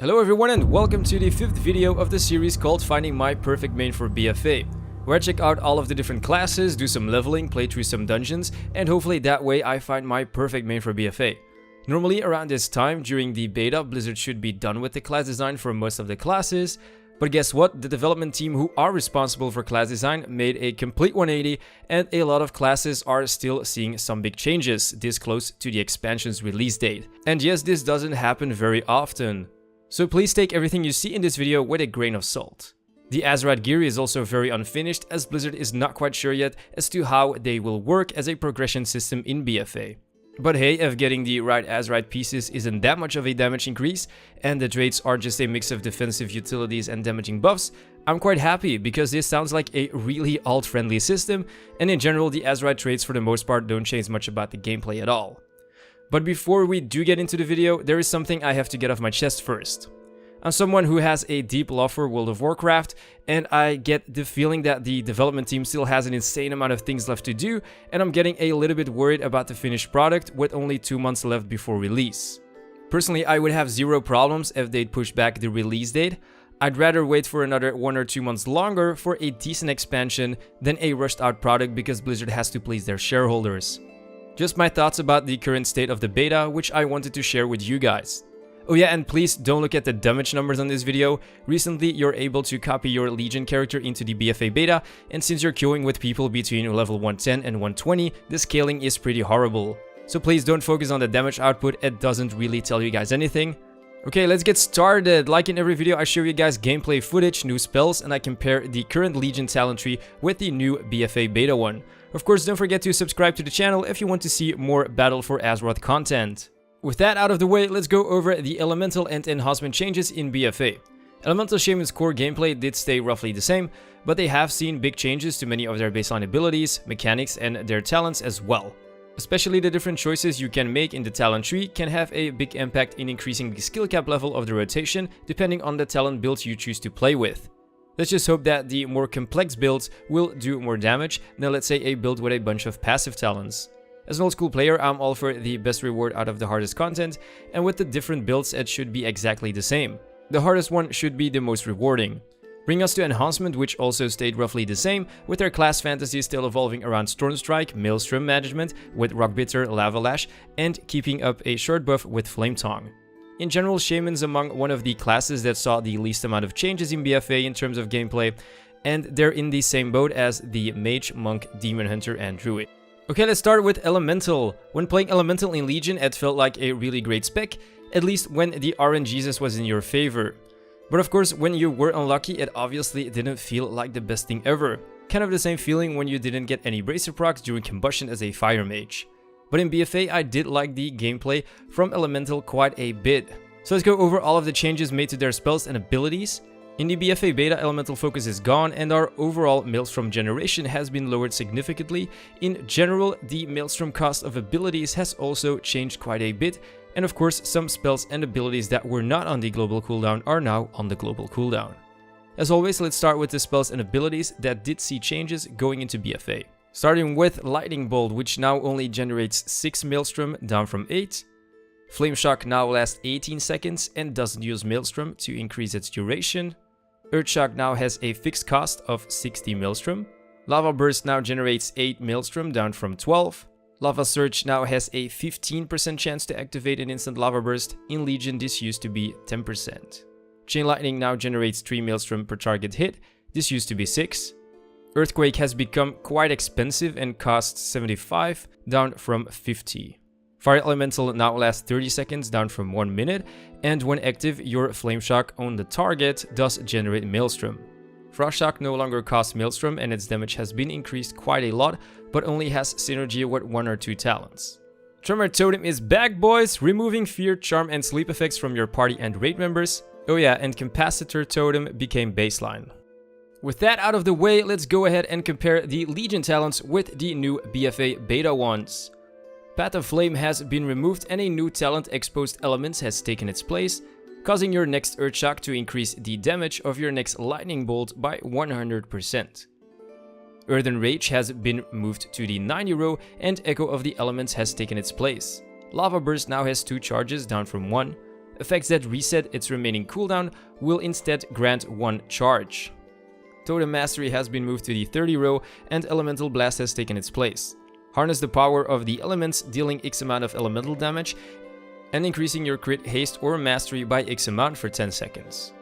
Hello everyone and welcome to the 5th video of the series called Finding My Perfect Main for BFA, where I check out all of the different classes, do some leveling, play through some dungeons, and hopefully that way I find my perfect main for BFA. Normally around this time during the beta, Blizzard should be done with the class design for most of the classes, but guess what? The development team who are responsible for class design made a complete 180 and a lot of classes are still seeing some big changes this close to the expansion's release date. And yes, this doesn't happen very often. So please take everything you see in this video with a grain of salt. The Azerite gear is also very unfinished as Blizzard is not quite sure yet as to how they will work as a progression system in BFA. But hey, if getting the right Azerite pieces isn't that much of a damage increase and the traits are just a mix of defensive utilities and damaging buffs, I'm quite happy because this sounds like a really alt-friendly system, and in general the Azerite traits for the most part don't change much about the gameplay at all. But before we do get into the video, there is something I have to get off my chest first. I'm someone who has a deep love for World of Warcraft, and I get the feeling that the development team still has an insane amount of things left to do, and I'm getting a little bit worried about the finished product with only 2 months left before release. Personally, I would have zero problems if they'd push back the release date. I'd rather wait for another 1 or 2 months longer for a decent expansion than a rushed out product because Blizzard has to please their shareholders. Just my thoughts about the current state of the beta, which I wanted to share with you guys. Oh yeah, and please don't look at the damage numbers on this video. Recently, you're able to copy your Legion character into the BFA Beta, and since you're queuing with people between level 110 and 120, the scaling is pretty horrible. So please don't focus on the damage output, it doesn't really tell you guys anything. Okay, let's get started. Like in every video, I show you guys gameplay footage, new spells, and I compare the current Legion talent tree with the new BFA Beta one. Of course, don't forget to subscribe to the channel if you want to see more Battle for Azeroth content. With that out of the way, let's go over the elemental and enhancement changes in BFA. Elemental Shaman's core gameplay did stay roughly the same, but they have seen big changes to many of their baseline abilities, mechanics, and their talents as well. Especially the different choices you can make in the talent tree can have a big impact in increasing the skill cap level of the rotation depending on the talent builds you choose to play with. Let's just hope that the more complex builds will do more damage than, let's say, a build with a bunch of passive talents. As an old school player, I'm all for the best reward out of the hardest content, and with the different builds it should be exactly the same. The hardest one should be the most rewarding. Bring us to Enhancement, which also stayed roughly the same, with their class fantasy still evolving around Stormstrike, Maelstrom management with Rockbitter, Lava Lash, and keeping up a short buff with Flame Tongue. In general, Shaman's among one of the classes that saw the least amount of changes in BFA in terms of gameplay, and they're in the same boat as the Mage, Monk, Demon Hunter, and Druid. Okay, let's start with Elemental. When playing Elemental in Legion, it felt like a really great spec, at least when the RNGesus was in your favor. But of course, when you were unlucky, it obviously didn't feel like the best thing ever. Kind of the same feeling when you didn't get any bracer procs during Combustion as a Fire Mage. But in BFA, I did like the gameplay from Elemental quite a bit. So let's go over all of the changes made to their spells and abilities. In the BFA Beta, Elemental Focus is gone and our overall Maelstrom generation has been lowered significantly. In general, the Maelstrom cost of abilities has also changed quite a bit. And of course, some spells and abilities that were not on the global cooldown are now on the global cooldown. As always, let's start with the spells and abilities that did see changes going into BFA. Starting with Lightning Bolt, which now only generates 6 Maelstrom, down from 8. Flame Shock now lasts 18 seconds and doesn't use Maelstrom to increase its duration. Earth Shock now has a fixed cost of 60 Maelstrom. Lava Burst now generates 8 Maelstrom, down from 12. Lava Surge now has a 15% chance to activate an instant Lava Burst. In Legion, this used to be 10%. Chain Lightning now generates 3 Maelstrom per target hit. This used to be 6. Earthquake has become quite expensive and costs 75, down from 50. Fire Elemental now lasts 30 seconds, down from 1 minute, and when active, your Flame Shock on the target does generate Maelstrom. Frost Shock no longer costs Maelstrom and its damage has been increased quite a lot, but only has synergy with 1 or 2 talents. Tremor Totem is back, boys, removing Fear, Charm, and Sleep effects from your party and raid members. Oh yeah, and Capacitor Totem became baseline. With that out of the way, let's go ahead and compare the Legion talents with the new BFA Beta ones. Path of Flame has been removed and a new talent, Exposed Elements, has taken its place, causing your next Earth Shock to increase the damage of your next Lightning Bolt by 100%. Earthen Rage has been moved to the 90 row and Echo of the Elements has taken its place. Lava Burst now has 2 charges, down from 1. Effects that reset its remaining cooldown will instead grant 1 charge. Totem Mastery has been moved to the 30 row and Elemental Blast has taken its place. Harness the power of the elements, dealing X amount of elemental damage and increasing your crit, haste or mastery by X amount for 10 seconds.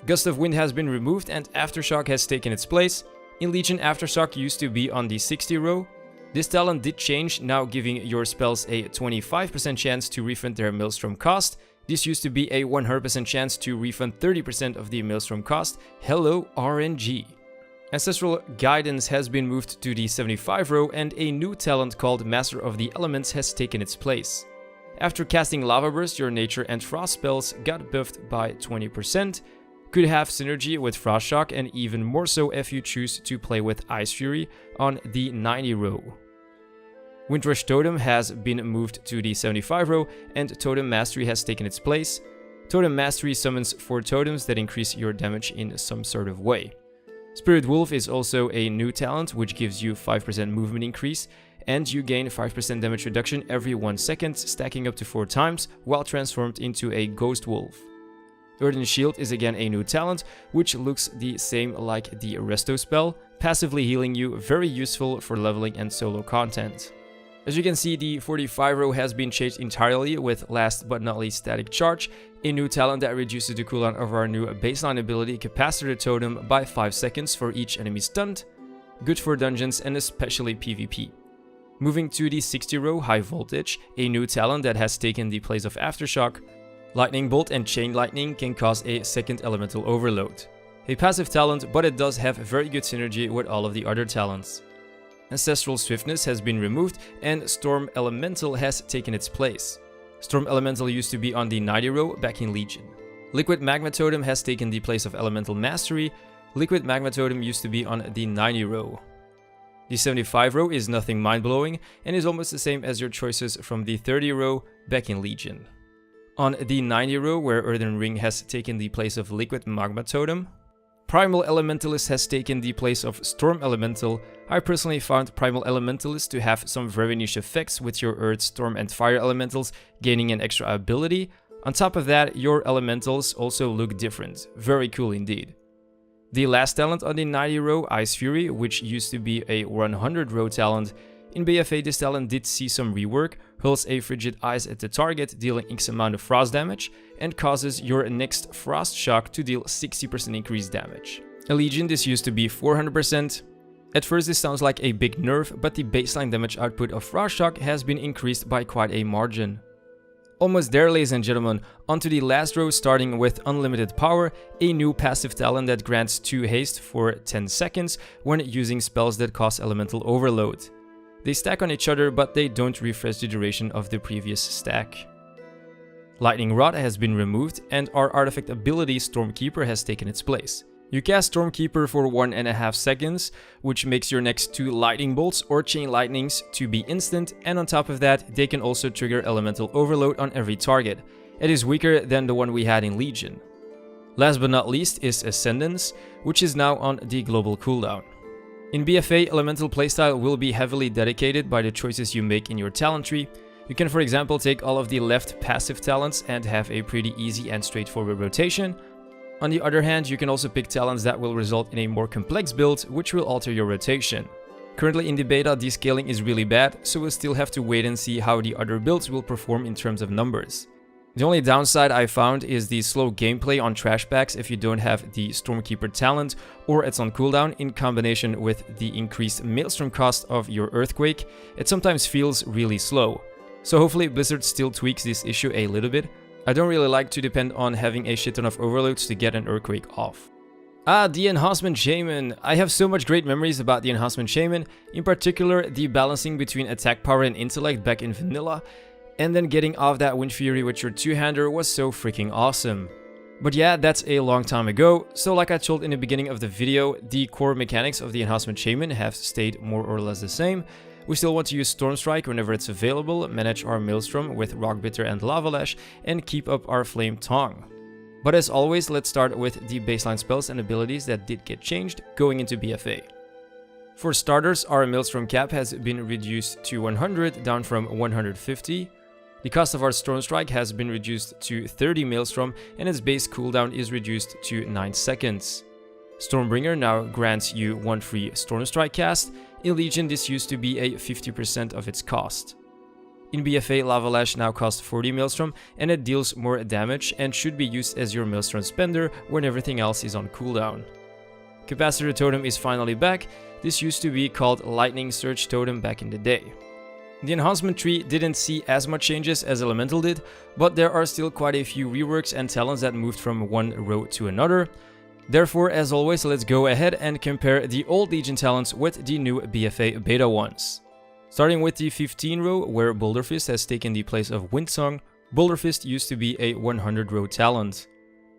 Gust of Wind has been removed and Aftershock has taken its place. In Legion, Aftershock used to be on the 60 row. This talent did change, now giving your spells a 25% chance to refund their Maelstrom cost. This used to be a 100% chance to refund 30% of the Maelstrom cost. Hello, RNG. Ancestral Guidance has been moved to the 75 row and a new talent called Master of the Elements has taken its place. After casting Lava Burst, your Nature and Frost spells got buffed by 20%. Could have synergy with Frost Shock and even more so if you choose to play with Ice Fury on the 90 row. Windrush Totem has been moved to the 75 row and Totem Mastery has taken its place. Totem Mastery summons 4 totems that increase your damage in some sort of way. Spirit Wolf is also a new talent which gives you 5% movement increase and you gain 5% damage reduction every 1 second, stacking up to 4 times while transformed into a Ghost Wolf. Earthen Shield is again a new talent, which looks the same like the Resto spell, passively healing you, very useful for leveling and solo content. As you can see, the 45 row has been changed entirely with last but not least Static Charge, a new talent that reduces the cooldown of our new baseline ability Capacitor Totem by 5 seconds for each enemy stunned, good for dungeons and especially PvP. Moving to the 60 row, High Voltage, a new talent that has taken the place of Aftershock. Lightning Bolt and Chain Lightning can cause a second elemental overload. A passive talent, but it does have very good synergy with all of the other talents. Ancestral Swiftness has been removed and Storm Elemental has taken its place. Storm Elemental used to be on the 90 row back in Legion. Liquid Magma Totem has taken the place of Elemental Mastery. Liquid Magma Totem used to be on the 90 row. The 75 row is nothing mind-blowing and is almost the same as your choices from the 30 row back in Legion. On the 90 row, where Earthen Ring has taken the place of Liquid Magma Totem, Primal Elementalist has taken the place of Storm Elemental. I personally found Primal Elementalist to have some very niche effects with your Earth, Storm and Fire Elementals gaining an extra ability. On top of that, your Elementals also look different. Very cool indeed. The last talent on the 90 row, Ice Fury, which used to be a 100 row talent. In BFA, this talent did see some rework, hurls a frigid ice at the target, dealing X amount of frost damage, and causes your next Frost Shock to deal 60% increased damage. In Legion, this used to be 400%. At first, this sounds like a big nerf, but the baseline damage output of Frost Shock has been increased by quite a margin. Almost there, ladies and gentlemen, onto the last row, starting with Unlimited Power, a new passive talent that grants 2 haste for 10 seconds when using spells that cause elemental overload. They stack on each other, but they don't refresh the duration of the previous stack. Lightning Rod has been removed, and our artifact ability Stormkeeper has taken its place. You cast Stormkeeper for 1.5 seconds, which makes your next 2 Lightning Bolts or Chain Lightnings to be instant, and on top of that, they can also trigger Elemental Overload on every target. It is weaker than the one we had in Legion. Last but not least is Ascendance, which is now on the global cooldown. In BFA, Elemental playstyle will be heavily dedicated by the choices you make in your talent tree. You can, for example, take all of the left passive talents and have a pretty easy and straightforward rotation. On the other hand, you can also pick talents that will result in a more complex build, which will alter your rotation. Currently in the beta, descaling is really bad, so we'll still have to wait and see how the other builds will perform in terms of numbers. The only downside I found is the slow gameplay on trash packs if you don't have the Stormkeeper talent or it's on cooldown in combination with the increased Maelstrom cost of your Earthquake. It sometimes feels really slow. So hopefully Blizzard still tweaks this issue a little bit. I don't really like to depend on having a shit ton of overloads to get an Earthquake off. The Enhancement Shaman. I have so much great memories about the Enhancement Shaman, in particular the balancing between attack power and intellect back in vanilla. And then getting off that Wind Fury with your two-hander was so freaking awesome. But yeah, that's a long time ago, so like I told in the beginning of the video, the core mechanics of the Enhancement Shaman have stayed more or less the same. We still want to use Storm Strike whenever it's available, manage our Maelstrom with Rock Bitter and Lava Lash, and keep up our Flame Tongue. But as always, let's start with the baseline spells and abilities that did get changed going into BFA. For starters, our Maelstrom cap has been reduced to 100, down from 150. The cost of our Storm Strike has been reduced to 30 Maelstrom and its base cooldown is reduced to 9 seconds. Stormbringer now grants you 1 free Storm Strike cast. In Legion this used to be a 50% of its cost. In BFA, Lava Lash now costs 40 Maelstrom and it deals more damage and should be used as your Maelstrom spender when everything else is on cooldown. Capacitor Totem is finally back. This used to be called Lightning Surge Totem back in the day. The enhancement tree didn't see as much changes as Elemental did, but there are still quite a few reworks and talents that moved from one row to another. Therefore, as always, let's go ahead and compare the old Legion talents with the new BFA Beta ones. Starting with the 15 row, where Boulder Fist has taken the place of Windsong, Boulder Fist used to be a 100 row talent.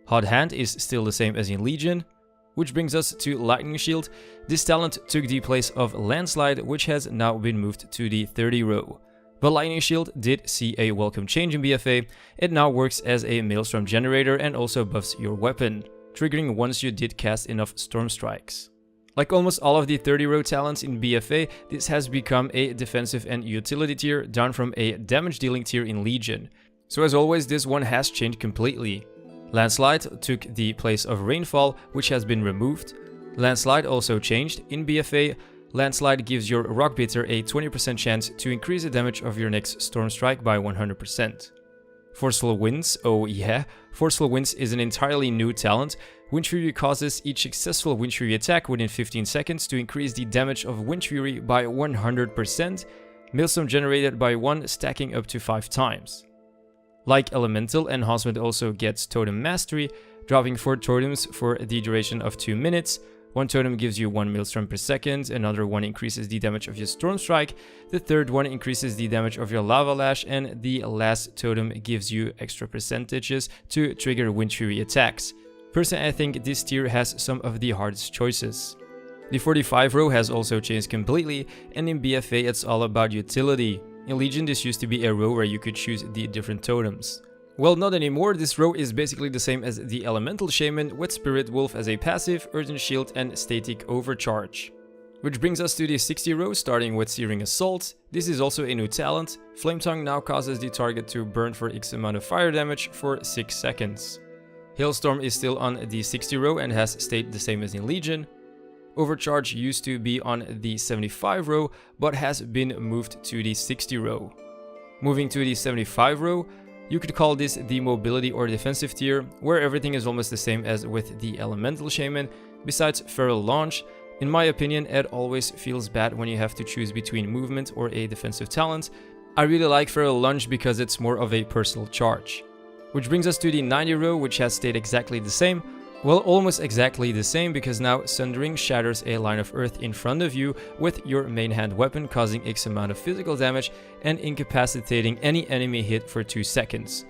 Hot Hand is still the same as in Legion, which brings us to Lightning Shield. This talent took the place of Landslide, which has now been moved to the 30 row. But Lightning Shield did see a welcome change in BFA. It now works as a Maelstrom generator and also buffs your weapon, triggering once you did cast enough Storm Strikes. Like almost all of the 30 row talents in BFA, this has become a defensive and utility tier down from a damage dealing tier in Legion. So as always, this one has changed completely. Landslide took the place of Rainfall, which has been removed. Landslide also changed. In BFA, Landslide gives your Rock Bitter a 20% chance to increase the damage of your next Storm Strike by 100%. Forceful Winds, oh yeah, Forceful Winds is an entirely new talent. Wind Fury causes each successful Wind Fury attack within 15 seconds to increase the damage of Wind Fury by 100%, Maelstrom generated by 1 stacking up to 5 times. Like Elemental, Enhancement also gets Totem Mastery, dropping 4 totems for the duration of 2 minutes. One totem gives you 1 Maelstrom per second, another one increases the damage of your Storm Strike, the third one increases the damage of your Lava Lash, and the last totem gives you extra percentages to trigger Wind Fury attacks. Personally, I think this tier has some of the hardest choices. The 45 row has also changed completely, and in BFA it's all about utility. In Legion this used to be a row where you could choose the different totems. Well, not anymore. This row is basically the same as the Elemental Shaman with Spirit Wolf as a passive, Earthen Shield and Static Overcharge. Which brings us to the 60 row, starting with Searing Assault. This is also a new talent. Flame Tongue now causes the target to burn for X amount of fire damage for 6 seconds. Hailstorm is still on the 60 row and has stayed the same as in Legion. Overcharge used to be on the 75 row, but has been moved to the 60 row. Moving to the 75 row, you could call this the mobility or defensive tier, where everything is almost the same as with the Elemental Shaman, besides Feral Launch. In my opinion, it always feels bad when you have to choose between movement or a defensive talent. I really like Feral Lunge because it's more of a personal charge. Which brings us to the 90 row, which has stayed exactly the same. Well, almost exactly the same, because now Sundering shatters a line of earth in front of you with your main hand weapon, causing X amount of physical damage and incapacitating any enemy hit for 2 seconds.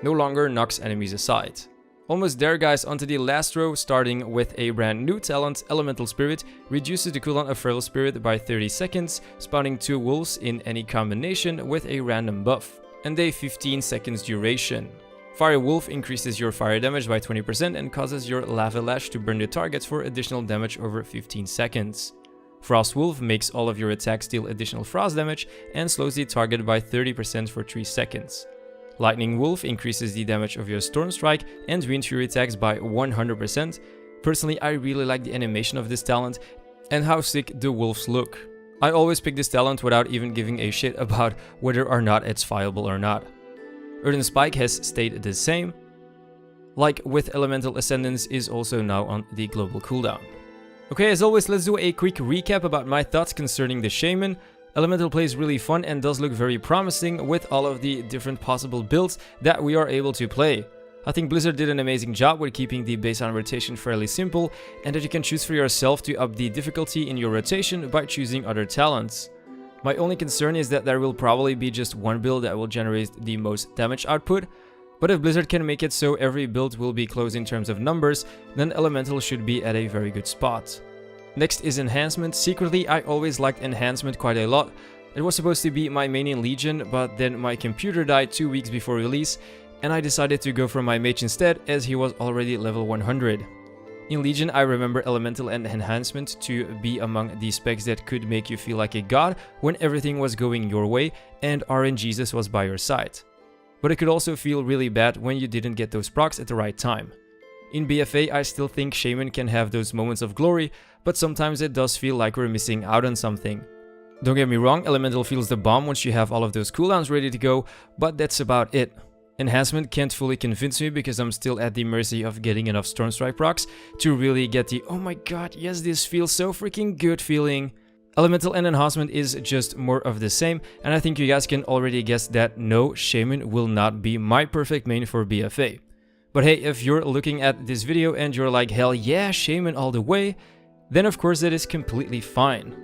No longer knocks enemies aside. Almost there, guys. Onto the last row, starting with a brand new talent. Elemental Spirit reduces the cooldown of Feral Spirit by 30 seconds, spawning 2 wolves in any combination with a random buff, and a 15 seconds duration. Fire Wolf increases your fire damage by 20% and causes your Lava Lash to burn the targets for additional damage over 15 seconds. Frost Wolf makes all of your attacks deal additional frost damage and slows the target by 30% for 3 seconds. Lightning Wolf increases the damage of your Storm Strike and Wind Fury attacks by 100%. Personally, I really like the animation of this talent and how sick the wolves look. I always pick this talent without even giving a shit about whether or not it's viable or not. Earthen Spike has stayed the same, like with Elemental Ascendance is also now on the global cooldown. Okay, as always, let's do a quick recap about my thoughts concerning the Shaman. Elemental plays really fun and does look very promising with all of the different possible builds that we are able to play. I think Blizzard did an amazing job with keeping the baseline rotation fairly simple, and that you can choose for yourself to up the difficulty in your rotation by choosing other talents. My only concern is that there will probably be just one build that will generate the most damage output, but if Blizzard can make it so every build will be close in terms of numbers, then Elemental should be at a very good spot. Next is Enhancement. Secretly, I always liked Enhancement quite a lot. It was supposed to be my main in Legion, but then my computer died 2 weeks before release, and I decided to go for my mage instead, as he was already level 100. In Legion, I remember Elemental and Enhancement to be among the specs that could make you feel like a god when everything was going your way and RNGesus was by your side. but it could also feel really bad when you didn't get those procs at the right time. In BFA, I still think Shaman can have those moments of glory, but sometimes it does feel like we're missing out on something. Don't get me wrong, Elemental feels the bomb once you have all of those cooldowns ready to go, but that's about it. Enhancement can't fully convince me because I'm still at the mercy of getting enough Stormstrike procs to really get the "oh my god, yes, this feels so freaking good" feeling. Elemental and Enhancement is just more of the same, and I think you guys can already guess that no, Shaman will not be my perfect main for BFA. But hey, if you're looking at this video and you're like, hell yeah, Shaman all the way, then of course that is completely fine.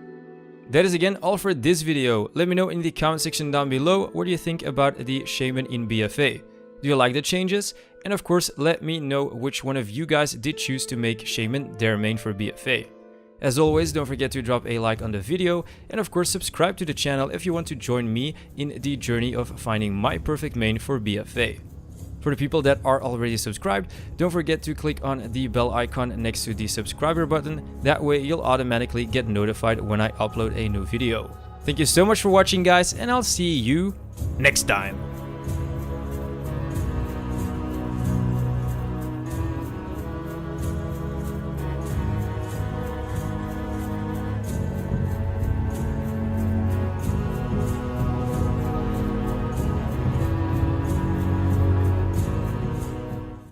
That is again all for this video. Let me know in the comment section down below what do you think about the Shaman in BFA. Do you like the changes? And of course, let me know which one of you guys did choose to make Shaman their main for BFA. As always, don't forget to drop a like on the video, and of course subscribe to the channel if you want to join me in the journey of finding my perfect main for BFA. For the people that are already subscribed, don't forget to click on the bell icon next to the subscriber button. That way you'll automatically get notified when I upload a new video. Thank you so much for watching, guys, and I'll see you next time.